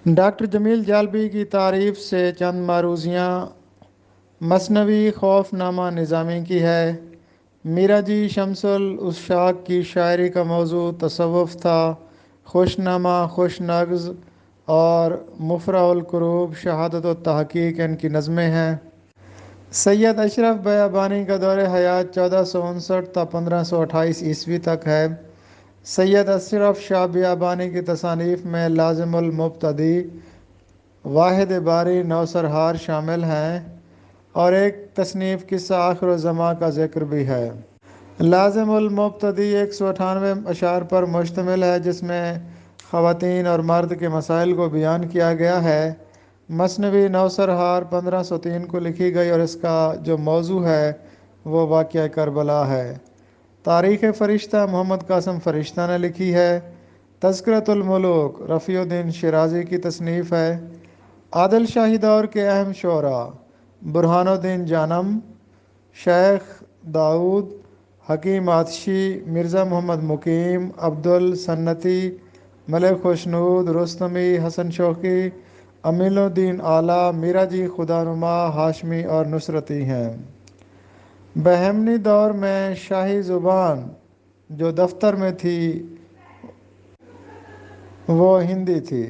Doctor جمیل جالبی کی تعریف سے چند معروضیاں۔ مثنوی خوف نامہ نظامی کی ہے۔ میرا جی شمس العشاق کی شاعری کا موضوع تصوف تھا۔ خوش نامہ، خوش نغز اور مفرح الکروب شہادت و تحقیق ان کی نظمیں ہیں۔ سید اشرف بیابانی کا دور حیات 1459 تا 1528 عیسوی تک ہے۔ سید اشرف شاہ بیابانی کی تصانیف میں لازم المبتدی، واحد باری، نوسرہار شامل ہیں اور ایک تصنیف قصہ آخر الزماں کا ذکر بھی ہے۔ لازم المبتدی 198 اشعار پر مشتمل ہے جس میں خواتین اور مرد کے مسائل کو بیان کیا گیا ہے۔ مثنوی نوسرہار 1503 کو لکھی گئی اور اس کا جو موضوع ہے وہ واقعہ کربلا ہے۔ تاریخ فرشتہ محمد قاسم فرشتہ نے لکھی ہے۔ تذکرۃ الملوک رفیع الدین شیرازی کی تصنیف ہے۔ عادل شاہی دور کے اہم شعراء: برہان الدین جانم، شیخ داؤد، حکیم آتشی، مرزا محمد مقیم، عبدالسنتی، ملک خوشنود، رستمی، حسن شوقی، امین الدین آلہ، میرا جی خدانما، ہاشمی اور نصرتی ہیں۔ بہمنی دور میں شاہی زبان جو دفتر میں تھی وہ ہندی تھی۔